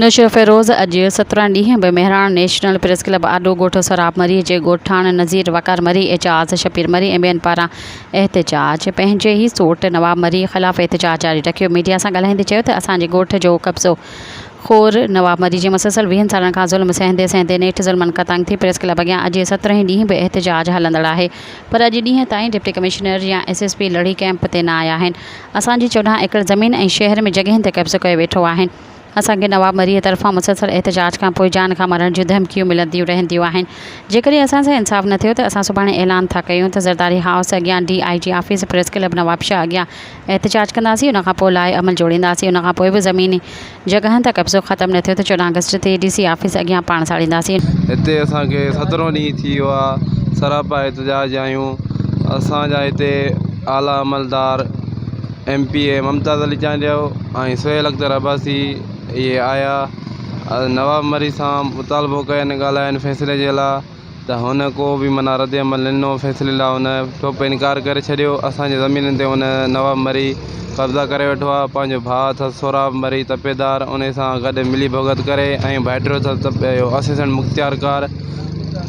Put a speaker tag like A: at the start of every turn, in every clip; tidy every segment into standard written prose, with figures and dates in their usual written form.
A: नशो फ़िरोज़ अॼु 17 ॾींहं बि मेहरान नेशनल प्रेस क्लब आॾो ॻोठ सराब मरी जे ॻोठाण नज़ीर वकार मरी एजाज़ शबीर मरी ऐं ॿियनि पारां एहतजाज पंहिंजे ई सोट नवाब मरी ख़िलाफ़ एहतजाज जारी रखियो। मीडिया सां ॻाल्हाईंदे चयो त असांजे ॻोठ जो कब्ज़ो खोर नवाब मरी जे मुसलसल 20 सालनि खां ज़ुल्म सहंदे सहंदे नेठि ज़ुल्मनि क़तांग थी प्रेस क्लब अॻियां अॼु 17 ॾींहं बि एहतजाज हलंदड़ आहे, पर अॼु ॾींहं ताईं डिप्टी कमिश्नर या SSP लड़ी कैंप ते न आया आहिनि। असांजी 14 एकड़ ज़मीन ऐं शहर में जॻहियुनि ते कब्ज़ो कयो वेठो आहिनि। असांखे नवाब मरीअ तरफ़ां मुसलसल एहतजाज खां पोइ जान खां मरण जूं धमकियूं मिलंदियूं रहंदियूं आहिनि। जेकॾहिं असां सां इंसाफ़ न थियो त असां सुभाणे ऐलान था कयूं त ज़रदारी हाउस अॻियां DIG office press club Nawabshah अॻियां एहतजाज कंदासीं। उनखां पोइ लाइ अमल जोड़ींदासीं। उनखां पोइ बि ज़मीनी जॻहियुनि ते कब्ज़ो ख़तमु न थियो त 14 अगस्त ते DC ऑफिस अॻियां पाण साड़ींदासीं।
B: हिते असांखे 17 ॾींहं थी वियो आहे सरापा एहतजाज आहियूं। असांजा हिते आला अमलदार MPA मुमताज़ अली चांडियो ऐं सुहेल अख्तर अब्बासी इहे आया नवाब मरी सां मुतालबो कयनि, ॻाल्हाइनि फ़ैसिले जे लाइ, त हुन को बि माना रद्द अमल ॾिनो फ़ैसिले लाइ। हुन टोप इनकार करे छॾियो। असांजे ज़मीननि ते हुन नवाब मरी कब्ज़ा करे वेठो आहे। पंहिंजो भाउ अथसि सोराब मरी तपेदार, उन सां गॾु मिली भगत करे, ऐं भाइटियो अथसि असिस्टेंट मुख़्तियारकार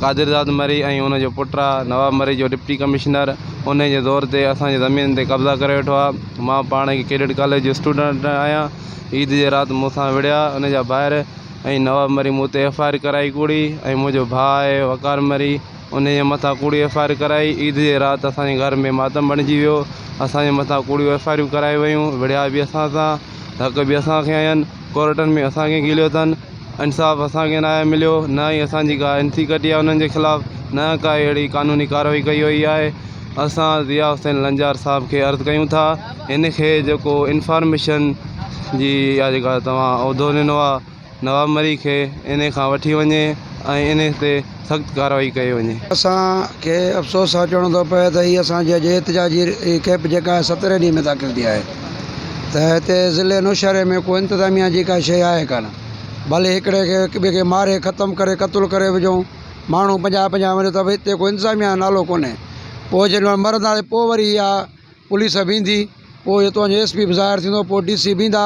B: कादिरज़ाद मरी, ऐं उनजो पुटु आहे नवाब मरी जो डिप्टी कमिश्नर। उन जे ज़ोर ते असांजे ज़मीन ते कब्ज़ा करे वेठो आहे। मां पाण कैडेट कॉलेज जो स्टूडेंट आहियां। ईद जे राति मूंसां विढ़िया उनजा ॿाहिरि, ऐं नवाब मरी मूं ते FIR कराई कूड़ी, ऐं मुंहिंजो भाउ आहे वकार मरी उनजे मथां कूड़ी FIR कराई। ईद जे राति असांजे घर में मातम बणिजी वियो। असांजे मथां कूड़ियूं FIR कराई वियूं, विढ़िया बि असां सां, हक़ बि असांखे आहिनि। कोर्टनि में असांखे गिलियो अथनि, इंसाफ़ असांखे न आहे मिलियो। न ई असांजी का इंथी कढी आहे उन्हनि जे ख़िलाफ़ु, न का अहिड़ी कानूनी कार्रवाई कई वई आहे। असां ज़िया हुसैन लंजार साहब खे अर्ज़ु कयूं था इन खे जेको इंफॉर्मेशन जी या जेका तव्हां उहिदो ॾिनो आहे नवाब मरी खे, इन खां वठी वञे ऐं इन ते सख़्तु कार्रवाई कई वञे।
C: असांखे अफ़सोस सां चवणो थो पए त हीअ असांजे अॼु एहतजाजी कैंप जेका आहे 17 ॾींहं में दाख़िल थी आहे, त हिते ज़िले नौशहरे में को इंतिज़ामिया जी का शइ आहे कान। भले हिकिड़े खे ॿिए खे मारे ख़तमु करे क़तलु करे विझूं, माण्हू 50-50 वञे त हिते को इंतिज़ामिया जो नालो कोन्हे। पोइ जॾहिं मरंदा पोइ वरी इहा पुलिस बीहंदी, पोइ तुंहिंजो SP बि ज़ाहिर थींदो, पोइ DC बीहंदा,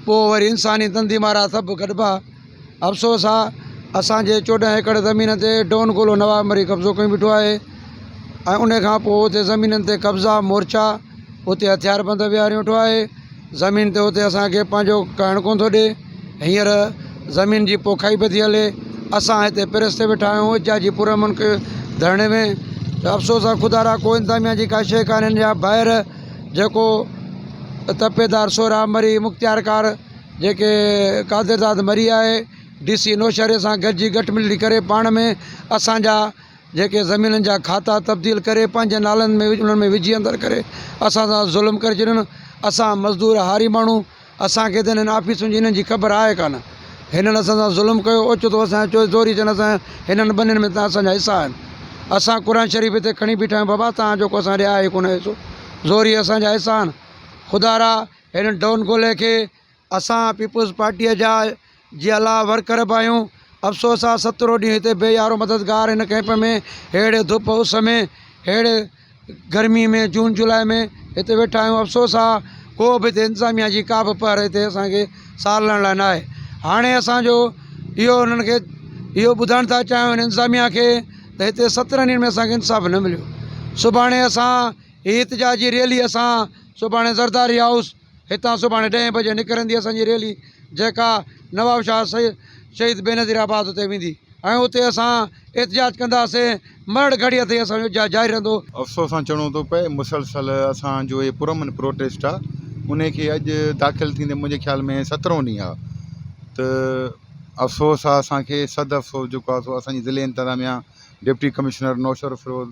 C: पोइ वरी इंसानी तंदी मारा सभु गॾिबा। अफ़सोस आहे असांजे 14 एकड़ ज़मीन ते डॉन गोलो नवाब मरी कब्ज़ो कई बीठो आहे, ऐं उन खां पोइ उते ज़मीननि ते कब्ज़ा मोर्चा, उते हथियारबंद विहारे वेठो आहे। ज़मीन ते उते असांखे पंहिंजो कहणु कोन थो ॾिए। हींअर ज़मीन जी पोखाई पई थी हले। असां हिते प्रेस ते वेठा आहियूं एहतजाजी पुरअमन के धरणे में। त अफ़सोस आहे ख़ुदा को इंतिज़ामिया जी का शइ कान्हे। या ॿाहिरि जेको तपेदार सोराब मरी मुख़्तियारकार जेके कादिरज़ाद मरी आहे, DC नौशहरे सां गॾिजी गठमिली करे पाण में असांजा जेके ज़मीननि जा खाता तब्दील करे पंहिंजे नालनि में उन्हनि में विझी अंदरि करे असां सां ज़ुल्म करे छॾनि। असां मज़दूर हारी माण्हू, असांखे त हिननि ऑफिसुनि जी हिननि जी ख़बर आहे कान। हिननि असां सां ज़ुल्म कयो, ओचितो असांजो चोरी थियनि। असां हिननि ॿनिनि में तव्हां असांजा हिसा आहिनि। असां क़ुर शरीफ़ हिते खणी बीठा आहियूं, बाबा तव्हां जेको असां ॾे आहे कोन हिसो, ज़ोरी असांजा हिसा आहिनि। ख़ुदारा हिन डॉन गोले खे असां पीपुल्स पार्टीअ जा जीअं अला वर्कर बि आहियूं। अफ़सोस आहे 17 ॾींहं हिते बेयारो मददगार हिन कैंप में अहिड़े धुप उस में, अहिड़े गर्मी में, जून जुलाई में हिते वेठा आहियूं। अफ़सोस आहे को बि हिते इंतिज़ामिया जी का बि पर हिते असांखे सालण लाइ न आहे। हाणे असांजो इहो हुननि खे इहो ॿुधाइण था चाहियूं इंतिज़ामिया खे त हिते 17 ॾींहंनि में असांखे इंसाफ़ न मिलियो। सुभाणे असां एहतजाजी रैली असां सुभाणे ज़रदारी हाउस हितां सुभाणे 10 बजे निकिरंदी असांजी रैली, जेका नवाबशाह शहीद बेनज़ीर आबाद उते वेंदी, ऐं उते असां एहतजाज कंदासीं। मरण घड़ीअ ते असांजो जारी रहंदो।
D: अफ़सोस सां चवणो थो पए मुसलसल असांजो इहे पुरअमन प्रोटेस्ट आहे, उनखे अॼु दाख़िल थींदे मुंहिंजे ख़्याल में 17 ॾींहं आहे। त अफ़सोस आहे असांखे, सद अफ़सोस जेको आहे सो असांजी ज़िले इंतिज़ामिया, deputy commissioner Naushahro Feroze,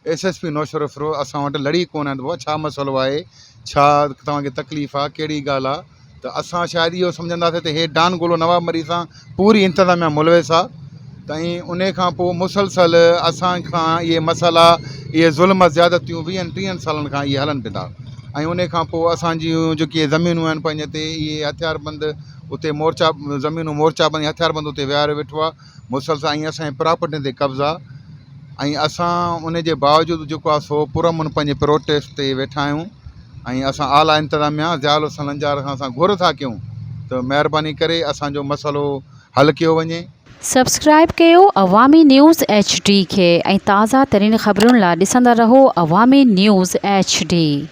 D: SSP Naushahro Feroze असां वटि लड़ी कोन आहिनि। बाबा छा मसइलो आहे, छा तव्हांखे तकलीफ़ आहे, कहिड़ी ॻाल्हि आहे। त असां शायदि इहो सम्झंदासीं त हे डॉन गोलो नवाब मरी सां पूरी इंतिज़ामिया मुलविस आहे। त ऐं उन खां पोइ मुसलसल असांखां इहे मसइला, इहे ज़ुल्म ज़्यादतियूं 20-30 सालनि खां इहे हलनि पिया था। ऐं उन खां पोइ असांजियूं जेके ज़मीनूं आहिनि पंहिंजे ते, इहे हथियारबंद उते मोर्चा, ज़मीनूं मोर्चाबंद हथियारबंद उते विहारे वेठो आहे मुसलसल। ऐं असांजे प्रॉपर्टी ते कब्ज़ा, ऐं असां उन जे बावजूदि जेको आहे सो पुरअमन पंहिंजे प्रोटेस्ट ते वेठा आहियूं। ऐं असां आला इंतिज़ामिया ज़िया हुसैन लंजार खां असां घुर था कयूं त महिरबानी करे असांजो मसइलो हल कयो वञे।
A: सब्सक्राइब कयो अवामी न्यूज़ HD खे ऐं ताज़ा तरीन ख़बरुनि लाइ ॾिसंदा रहो अवामी न्यूज़ HD।